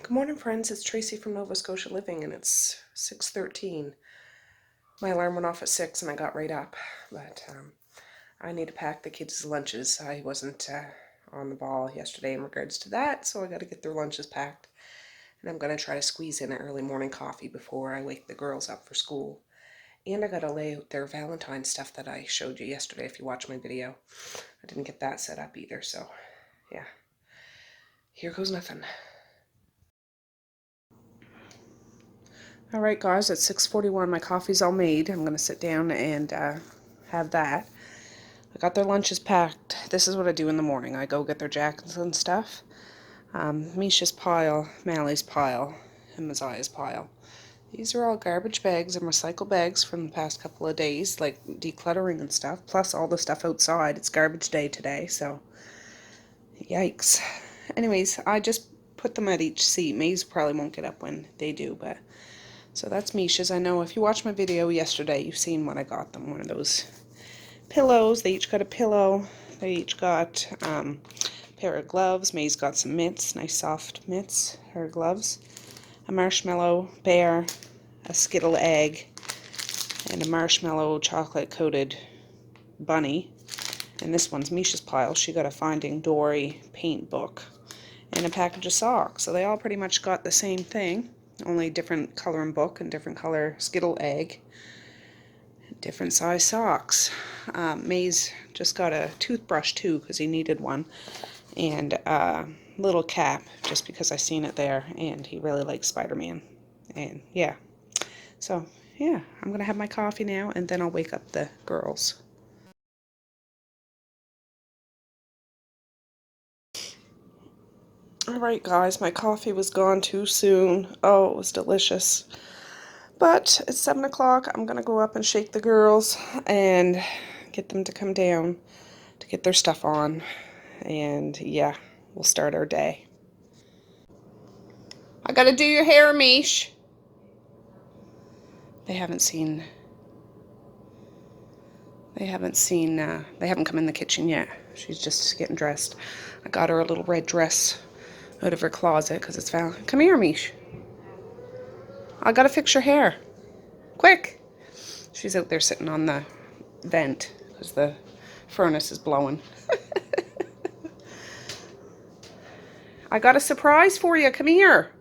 Good morning, friends. It's Tracey from Nova Scotia Living, and it's 6:13. My alarm went off at 6 and I got right up, but I need to pack the kids' lunches. I wasn't on the ball yesterday in regards to that, so I got to get their lunches packed. And I'm going to try to squeeze in an early morning coffee before I wake the girls up for school. And I got to lay out their Valentines stuff that I showed you yesterday if you watched my video. I didn't get that set up either, so yeah. Here goes nothing. Alright guys, it's 6:41. My coffee's all made. I'm going to sit down and have that. I got their lunches packed. This is what I do in the morning. I go get their jackets and stuff. Misha's pile, Mally's pile, and Messiah's pile. These are all garbage bags and recycle bags from the past couple of days, like decluttering and stuff, plus all the stuff outside. It's garbage day today, so yikes. Anyways, I just put them at each seat. Maze probably won't get up when they do, but so that's Misha's. I know if you watched my video yesterday, you've seen what I got them. One of those pillows. They each got a pillow. They each got a pair of gloves. May's got some mitts, nice soft mitts, her gloves. A marshmallow bear, a Skittle egg, and a marshmallow chocolate coated bunny. And this one's Misha's pile. She got a Finding Dory paint book and a package of socks. So they all pretty much got the same thing. Only different color and book and different color Skittle egg, different size socks. May's just got a toothbrush too because he needed one, and a little cap just because I seen it there, and he really likes Spider-Man. And yeah, so yeah, I'm gonna have my coffee now and then I'll wake up the girls. Alright guys, my coffee was gone too soon. Oh, it was delicious. But it's 7 o'clock. I'm going to go up and shake the girls and get them to come down to get their stuff on. And yeah, we'll start our day. I got to do your hair, Mish. They haven't come in the kitchen yet. She's just getting dressed. I got her a little red dress out of her closet because it's found. Come here, Mish. I got to fix your hair. Quick. She's out there sitting on the vent because the furnace is blowing. I got a surprise for you. Come here.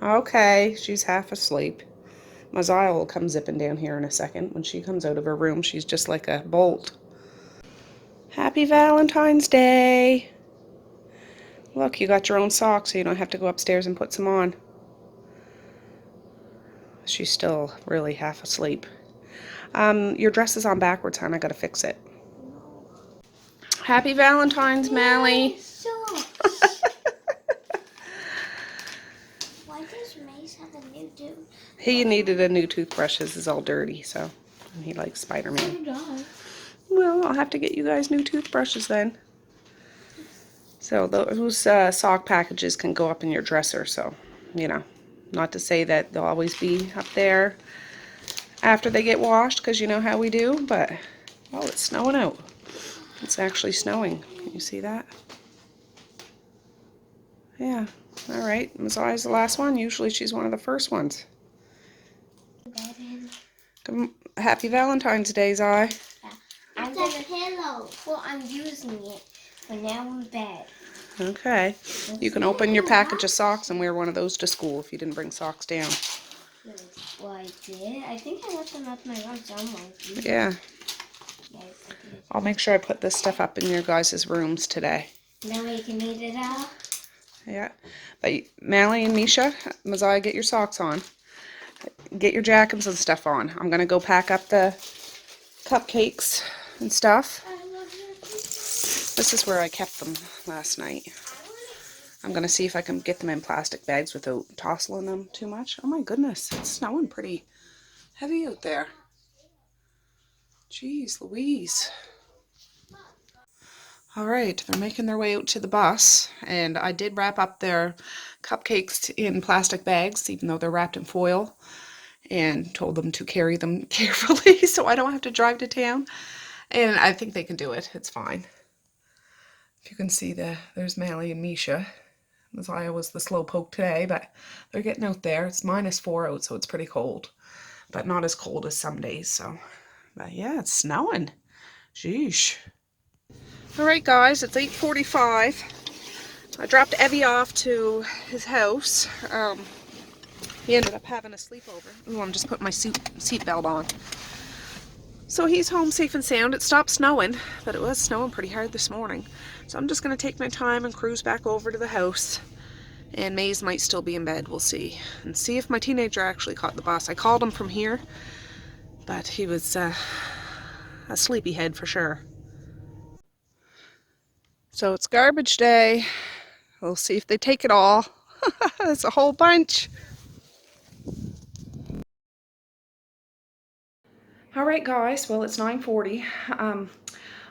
Okay, she's half asleep. Messiah will come zipping down here in a second. When she comes out of her room, she's just like a bolt. Happy Valentine's Day. Look, you got your own socks, so you don't have to go upstairs and put some on. She's still really half asleep. Your dress is on backwards, hon. I gotta fix it. Happy Valentine's, Mally. Why does Mace have a new tooth? He needed a new toothbrush. His is all dirty, so he likes Spider-Man. Well, I'll have to get you guys new toothbrushes then. So those sock packages can go up in your dresser, so, you know, not to say that they'll always be up there after they get washed, because you know how we do, but, oh, it's snowing out. It's actually snowing. Can you see that? Yeah. All right. Messiah's the last one. Usually she's one of the first ones. Happy Valentine's Day, Zai. I'm the pillow. Well, I'm using it, but now I'm in bed. Okay. You can open your package of socks and wear one of those to school if you didn't bring socks down. Well, I did. I think I left them at my room somewhere. Yeah. I'll make sure I put this stuff up in your guys' rooms today. Now you can eat it out. Yeah. But Mally and Misha, Messiah, get your socks on. Get your jackets and stuff on. I'm going to go pack up the cupcakes and stuff. This is where I kept them last night. I'm going to see if I can get them in plastic bags without tossling them too much. Oh my goodness, it's snowing pretty heavy out there. Jeez Louise. Alright, they're making their way out to the bus, and I did wrap up their cupcakes in plastic bags, even though they're wrapped in foil, and told them to carry them carefully so I don't have to drive to town. And I think they can do it. It's fine. If you can see there's Mally and Misha. As I was the slow poke today, but they're getting out there. It's -4 out, so it's pretty cold, but not as cold as some days. So, but yeah, it's snowing. Sheesh. All right, guys, it's 8:45. I dropped Evie off to his house. He ended up having a sleepover. Ooh, I'm just putting my seatbelt on. So he's home safe and sound. It stopped snowing, but it was snowing pretty hard this morning. So I'm just going to take my time and cruise back over to the house. And Maze might still be in bed, we'll see. And see if my teenager actually caught the bus. I called him from here, but he was a sleepyhead for sure. So it's garbage day. We'll see if they take it all. There's a whole bunch. All right, guys. Well, it's 9:40.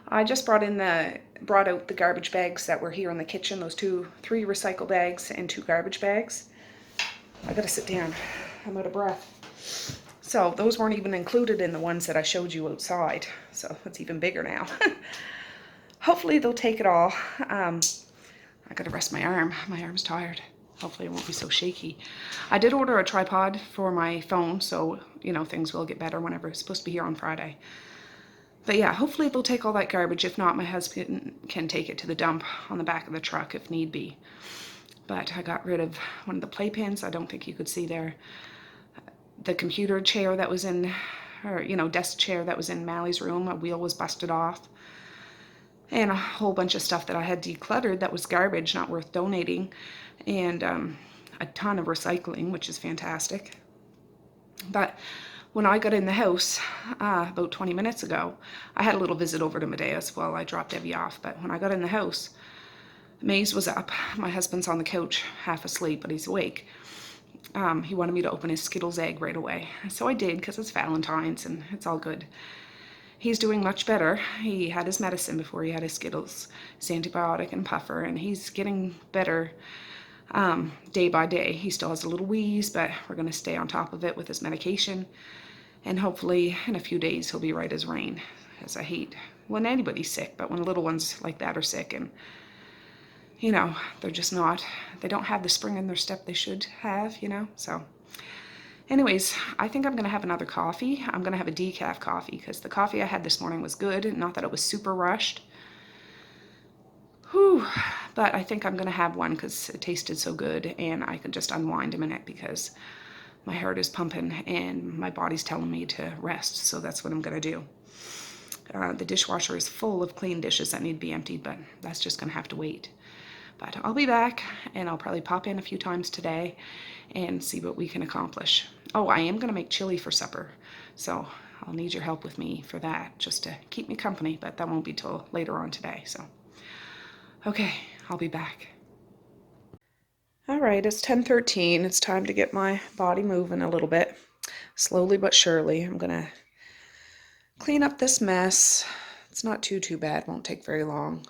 I just brought out the garbage bags that were here in the kitchen. Those 3 recycle bags and 2 garbage bags. I gotta sit down. I'm out of breath. So those weren't even included in the ones that I showed you outside. So it's even bigger now. Hopefully they'll take it all. I gotta rest my arm. My arm's tired. Hopefully it won't be so shaky. I did order a tripod for my phone, so, you know, things will get better whenever it's supposed to be here on Friday. But yeah, hopefully they'll take all that garbage. If not, my husband can take it to the dump on the back of the truck if need be. But I got rid of one of the playpens. I don't think you could see there. The computer chair that was in, or, you know, desk chair that was in Mally's room, a wheel was busted off. And a whole bunch of stuff that I had decluttered that was garbage, not worth donating. And a ton of recycling, which is fantastic. But when I got in the house about 20 minutes ago, I had a little visit over to Medea's while I dropped Evie off. But when I got in the house, Maze was up. My husband's on the couch, half asleep, but he's awake. He wanted me to open his Skittles egg right away. So I did, because it's Valentines and it's all good. He's doing much better. He had his medicine before he had his Skittles, his antibiotic and puffer, and he's getting better day by day. He still has a little wheeze, but we're going to stay on top of it with his medication. And hopefully in a few days he'll be right as rain. As I hate when anybody's sick, but when little ones like that are sick and, you know, they're just not, they don't have the spring in their step they should have, you know. So anyways, I think I'm going to have another coffee. I'm going to have a decaf coffee because the coffee I had this morning was good. Not that it was super rushed. Whew. But I think I'm going to have one because it tasted so good and I could just unwind a minute because my heart is pumping and my body's telling me to rest. So that's what I'm going to do. The dishwasher is full of clean dishes that need to be emptied, but that's just going to have to wait. But I'll be back and I'll probably pop in a few times today and see what we can accomplish. Oh, I am going to make chili for supper. So I'll need your help with me for that just to keep me company, but that won't be till later on today. So, okay, I'll be back. All right, it's 10:13. It's time to get my body moving a little bit. Slowly but surely, I'm going to clean up this mess. It's not too bad. Won't take very long.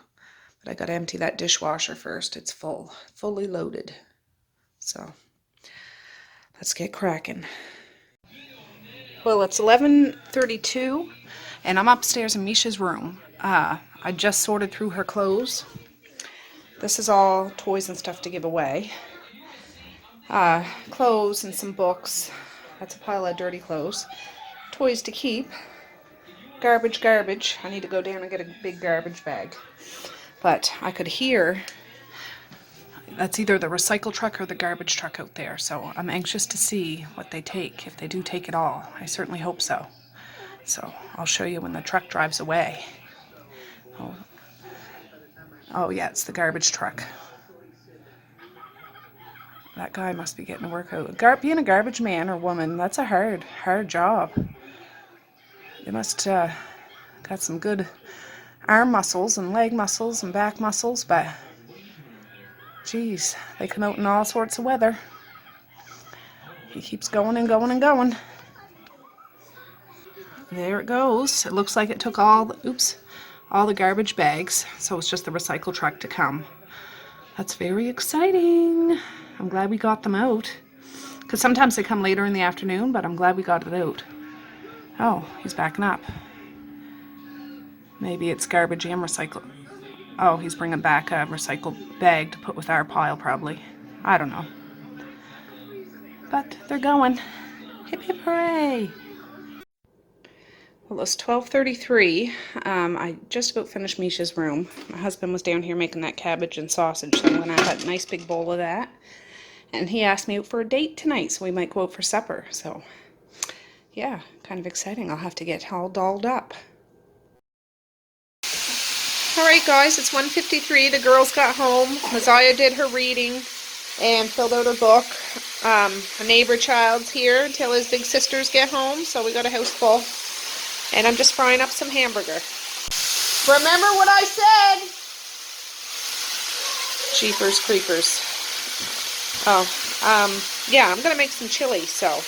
But I got to empty that dishwasher first. It's fully loaded. So let's get cracking. Well, it's 11:32 and I'm upstairs in Misha's room. I just sorted through her clothes. This is all toys and stuff to give away. Clothes and some books. That's a pile of dirty clothes. Toys to keep. Garbage. I need to go down and get a big garbage bag. But I could hear, that's either the recycle truck or the garbage truck out there. So I'm anxious to see what they take, if they do take it all. I certainly hope so. So I'll show you when the truck drives away. Oh yeah, it's the garbage truck. That guy must be getting a workout. Being a garbage man or woman, that's a hard job. They must got some good arm muscles and leg muscles and back muscles, but geez, they come out in all sorts of weather. He keeps going and going and going. There it goes. It looks like it took all the garbage bags, so it's just the recycle truck to come. That's very exciting. I'm glad we got them out. Because sometimes they come later in the afternoon, but I'm glad we got it out. Oh, he's backing up. Maybe it's garbage and recycle. Oh, he's bringing back a recycled bag to put with our pile, probably. I don't know. But they're going. Hip hip hooray! Well, it's 12:33. I just about finished Misha's room. My husband was down here making that cabbage and sausage, so I'm going to have a nice big bowl of that. And he asked me out for a date tonight, so we might go out for supper. So, yeah, kind of exciting. I'll have to get all dolled up. Alright guys, it's 1:53. The girls got home. Messiah did her reading and filled out her book. A neighbor child's here until his big sisters get home, so we got a house full. And I'm just frying up some hamburger. Remember what I said? Jeepers creepers. Oh, yeah, I'm gonna make some chili, so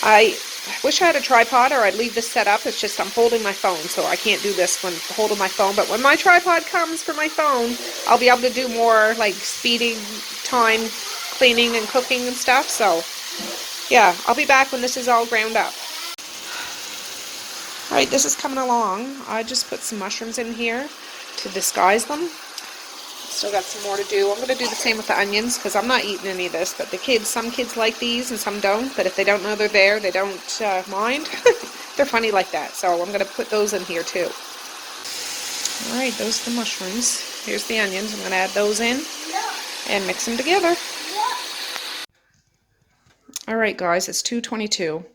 I wish I had a tripod or I'd leave this set up. It's just I'm holding my phone, so I can't do this when holding my phone. But when my tripod comes for my phone, I'll be able to do more like speeding time, cleaning and cooking and stuff. So yeah, I'll be back when this is all ground up. Alright, this is coming along. I just put some mushrooms in here to disguise them. Still got some more to do. I'm going to do the same with the onions because I'm not eating any of this, but the kids, some kids like these and some don't, but if they don't know they're there, they don't mind. They're funny like that, so I'm going to put those in here too. Alright, those are the mushrooms. Here's the onions. I'm going to add those in and mix them together. Alright guys, it's 2:22.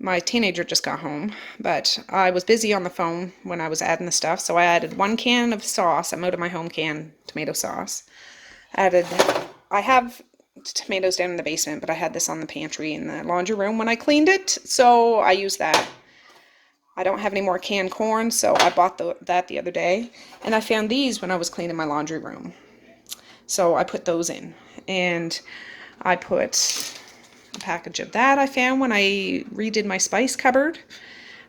My teenager just got home, but I was busy on the phone when I was adding the stuff, so I added 1 can of sauce. I'm out of my home can tomato sauce. I have tomatoes down in the basement, but I had this on the pantry in the laundry room when I cleaned it, so I used that. I don't have any more canned corn, so I bought that the other day, and I found these when I was cleaning my laundry room. So I put those in, and I put a package of that I found when I redid my spice cupboard.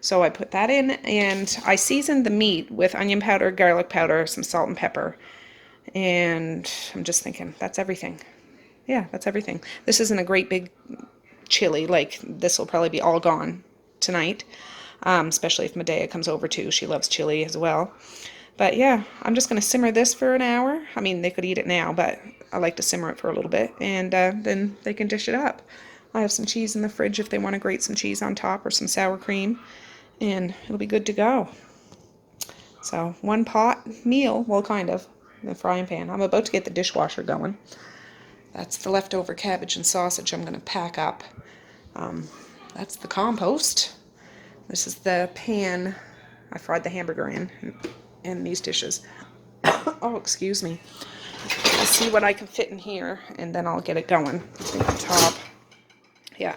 So I put that in, and I seasoned the meat with onion powder, garlic powder, some salt and pepper. And I'm just thinking, that's everything. Yeah, that's everything. This isn't a great big chili. Like, this will probably be all gone tonight. Especially if Medea comes over too. She loves chili as well. But yeah, I'm just going to simmer this for an hour. I mean, they could eat it now, but I like to simmer it for a little bit. And then they can dish it up. I have some cheese in the fridge if they want to grate some cheese on top or some sour cream. And it'll be good to go. So, 1 pot meal, well, kind of, in the frying pan. I'm about to get the dishwasher going. That's the leftover cabbage and sausage I'm going to pack up. That's the compost. This is the pan I fried the hamburger in, and these dishes. Oh, excuse me. Let's see what I can fit in here, and then I'll get it going. I think on top. Yeah.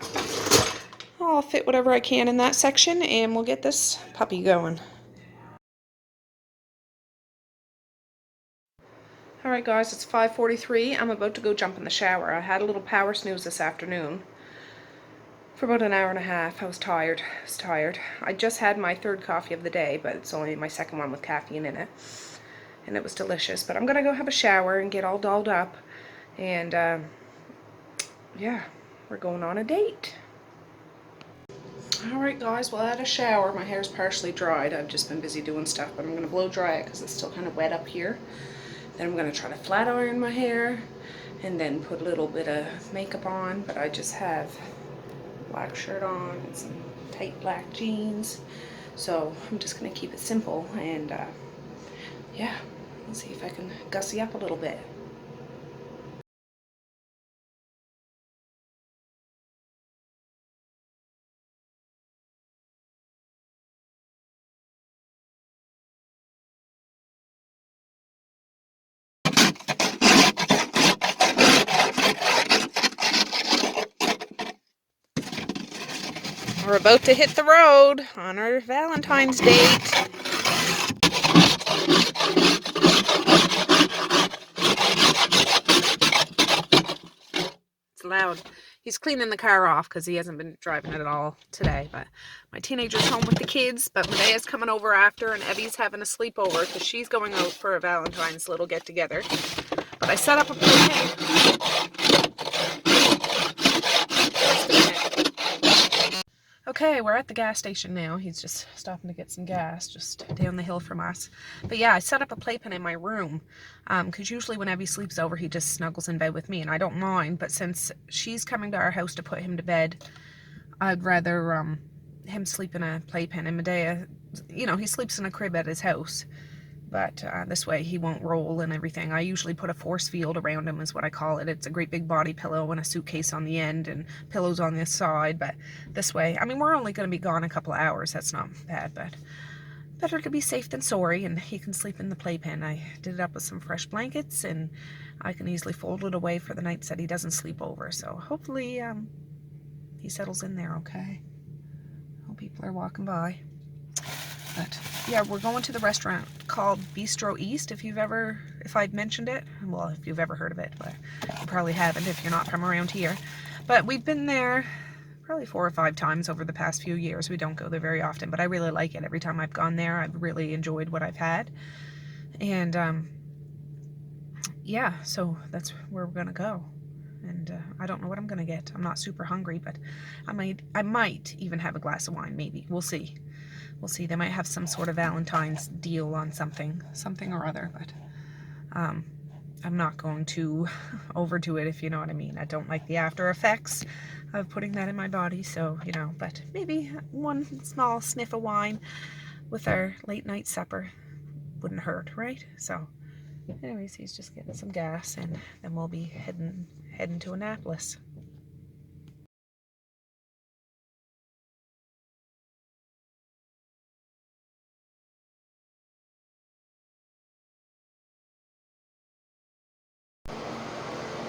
I'll fit whatever I can in that section, and we'll get this puppy going. Alright guys, it's 5:43. I'm about to go jump in the shower. I had a little power snooze this afternoon for about an hour and a half. I was tired. I just had my 3rd coffee of the day, but it's only my 2nd one with caffeine in it. And it was delicious. But I'm going to go have a shower and get all dolled up. And, yeah, we're going on a date. Alright guys, well I had a shower. My hair's partially dried. I've just been busy doing stuff, but I'm going to blow dry it because it's still kind of wet up here. Then I'm going to try to flat iron my hair and then put a little bit of makeup on, but I just have a black shirt on and some tight black jeans. So I'm just going to keep it simple and yeah, let's see if I can gussy up a little bit. We're about to hit the road on our Valentine's date. It's loud. He's cleaning the car off because he hasn't been driving it at all today. But my teenager's home with the kids, but Medea's coming over after, and Evie's having a sleepover because she's going out for a Valentine's little get-together. But I set up a Okay, we're at the gas station now. He's just stopping to get some gas just down the hill from us. But yeah, I set up a playpen in my room because usually when Evie sleeps over, he just snuggles in bed with me, and I don't mind. But since she's coming to our house to put him to bed, I'd rather him sleep in a playpen. And Medea, you know, he sleeps in a crib at his house. But this way he won't roll and everything. I usually put a force field around him is what I call it. It's a great big body pillow and a suitcase on the end and pillows on this side. But this way, I mean, we're only going to be gone a couple of hours. That's not bad, but better to be safe than sorry. And he can sleep in the playpen. I did it up with some fresh blankets, and I can easily fold it away for the nights that he doesn't sleep over. So hopefully he settles in there okay. Well, people are walking by. But yeah, we're going to the restaurant called Bistro East. If I've mentioned it, well, if you've ever heard of it, but you probably haven't if you're not from around here. But we've been there probably 4 or 5 times over the past few years. We don't go there very often, but I really like it. Every time I've gone there, I've really enjoyed what I've had. And yeah, so that's where we're gonna go. And I don't know what I'm gonna get. I'm not super hungry, but I might even have a glass of wine, maybe. We'll see. We'll see. They might have some sort of Valentines deal on something or other, but I'm not going to overdo it, if you know what I mean. I don't like the after effects of putting that in my body, so, you know, but maybe one small sniff of wine with our late night supper wouldn't hurt, right? So, anyways, he's just getting some gas, and then we'll be heading to Annapolis.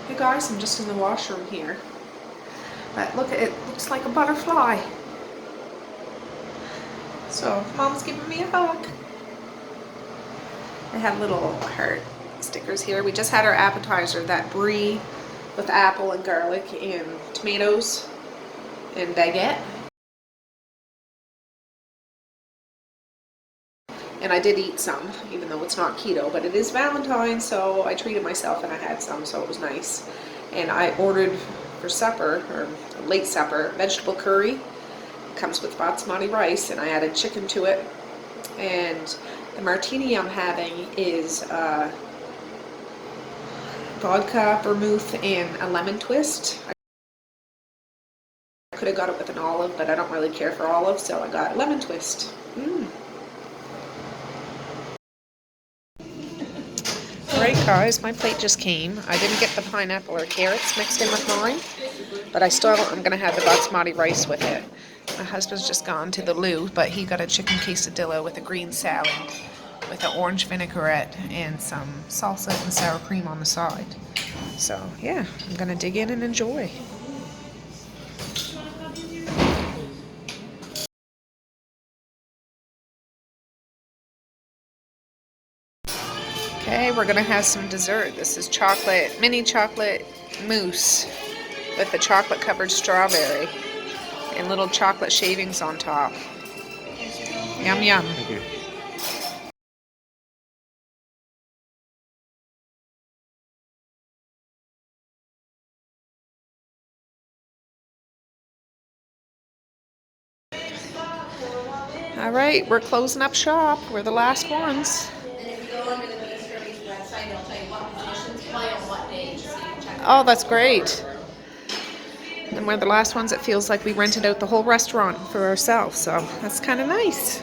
Hey guys, I'm just in the washroom here. But look, it looks like a butterfly. So Mom's giving me a hug. I have little heart stickers here. We just had our appetizer, that brie with apple and garlic and tomatoes and baguette. And I did eat some, even though it's not keto, but it is Valentine's, so I treated myself and I had some, so it was nice. And I ordered for supper, or late supper, vegetable curry. It comes with basmati rice, and I added chicken to it. And the martini I'm having is vodka, vermouth, and a lemon twist. I could have got it with an olive, but I don't really care for olive, so I got lemon twist. Alright guys, my plate just came. I didn't get the pineapple or carrots mixed in with mine, but I'm going to have the basmati rice with it. My husband's just gone to the loo, but he got a chicken quesadilla with a green salad with an orange vinaigrette and some salsa and sour cream on the side. So yeah, I'm going to dig in and enjoy. Okay, we're gonna have some dessert. This is mini chocolate mousse with a chocolate covered strawberry and little chocolate shavings on top. Yum yum. Thank you. All right, we're closing up shop. We're the last ones. Oh, that's great. And we're the last ones. It feels like we rented out the whole restaurant for ourselves, so that's kind of nice.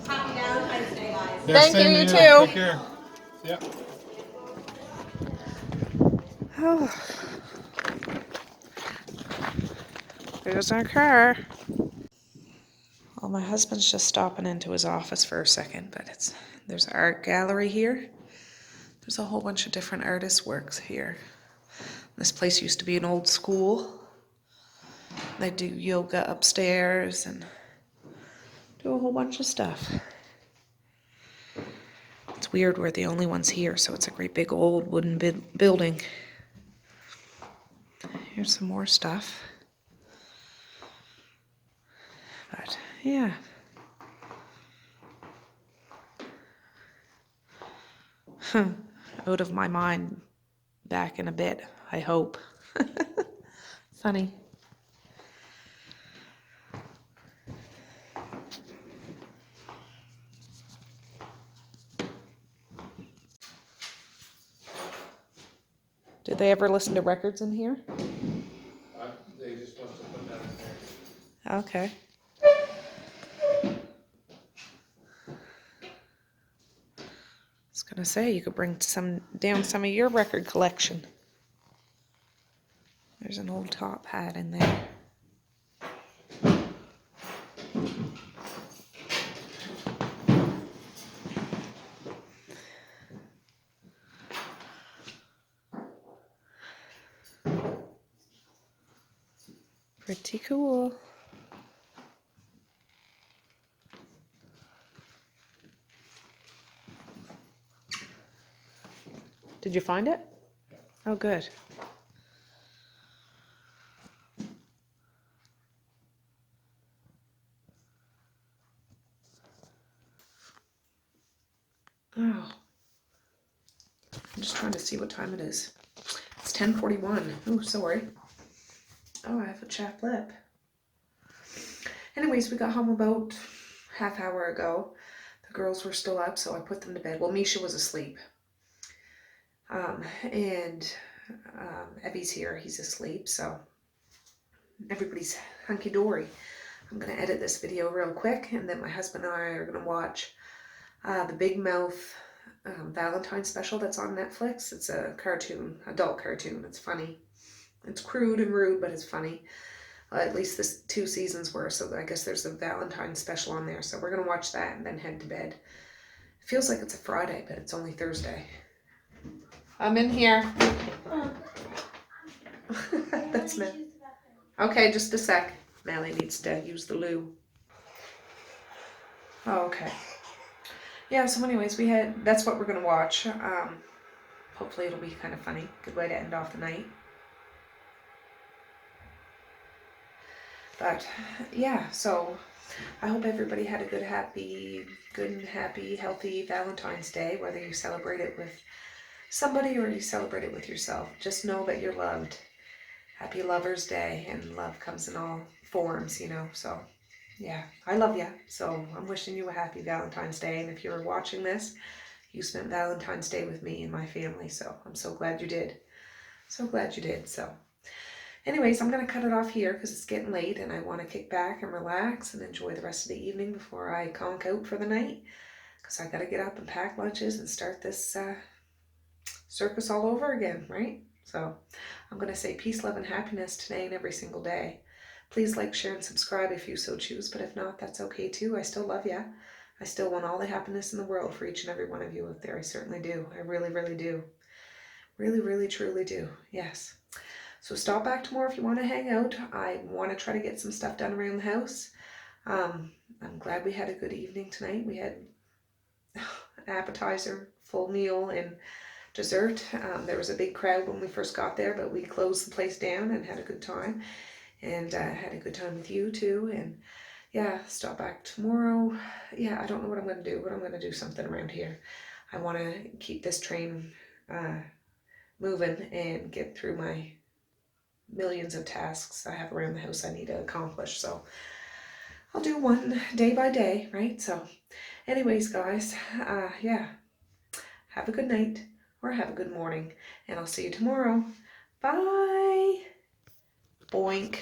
Happy Valentine's Day, guys. Yes, Thank you, same you to too. Take care. Yep. Oh. There's our car. Well, my husband's just stopping into his office for a second, but there's an art gallery here. There's a whole bunch of different artists' works here. This place used to be an old school. They do yoga upstairs and do a whole bunch of stuff. It's weird, we're the only ones here, so it's a great big old wooden building. Here's some more stuff. But yeah. Out of my mind back in a bit, I hope. Funny. Did they ever listen to records in here? They just must have put that in there. Okay. I was gonna say you could bring down some of your record collection. There's an old top hat in there. Pretty cool. Did you find it? Oh, good. Oh, I'm just trying to see what time it is. It's 10:41. Oh, sorry. Oh, I have a chapped lip. Anyways, we got home about half hour ago. The girls were still up, so I put them to bed. Well, Misha was asleep. And Evie's here. He's asleep, so everybody's hunky-dory. I'm going to edit this video real quick, and then my husband and I are going to watch the Big Mouth Valentines special that's on Netflix. It's a cartoon, adult cartoon. It's funny. It's crude and rude, but it's funny. At least this 2 seasons were, so I guess there's a Valentine's special on there. So we're going to watch that and then head to bed. It feels like it's a Friday, but it's only Thursday. I'm in here. That's me. Okay, just a sec. Melly needs to use the loo. Oh, okay. Yeah, so anyways, that's what we're going to watch. Hopefully it'll be kind of funny. Good way to end off the night. But yeah, so I hope everybody had a good and happy, healthy Valentine's Day, whether you celebrate it with somebody or you celebrate it with yourself. Just know that you're loved. Happy Lover's Day, and love comes in all forms, you know, so yeah, I love you. So I'm wishing you a happy Valentine's Day, and if you're watching this, you spent Valentine's Day with me and my family, so I'm so glad you did. So glad you did. So anyways, I'm going to cut it off here because it's getting late and I want to kick back and relax and enjoy the rest of the evening before I conk out for the night, because I got to get up and pack lunches and start this circus all over again, right? So I'm going to say peace, love, and happiness today and every single day. Please like, share, and subscribe if you so choose, but if not, that's okay too. I still love you. I still want all the happiness in the world for each and every one of you out there. I certainly do. I really, really do. Really, really, truly do. Yes. So stop back tomorrow if you want to hang out. I want to try to get some stuff done around the house. I'm glad we had a good evening tonight. We had an appetizer, full meal, and dessert. There was a big crowd when we first got there, but we closed the place down and had a good time. And had a good time with you too. And yeah, stop back tomorrow. Yeah, I don't know what I'm going to do, but I'm going to do something around here. I want to keep this train moving and get through my millions of tasks I have around the house I need to accomplish. So I'll do one day by day, right? So anyways, guys, yeah, have a good night or have a good morning, and I'll see you tomorrow. Bye. Boink.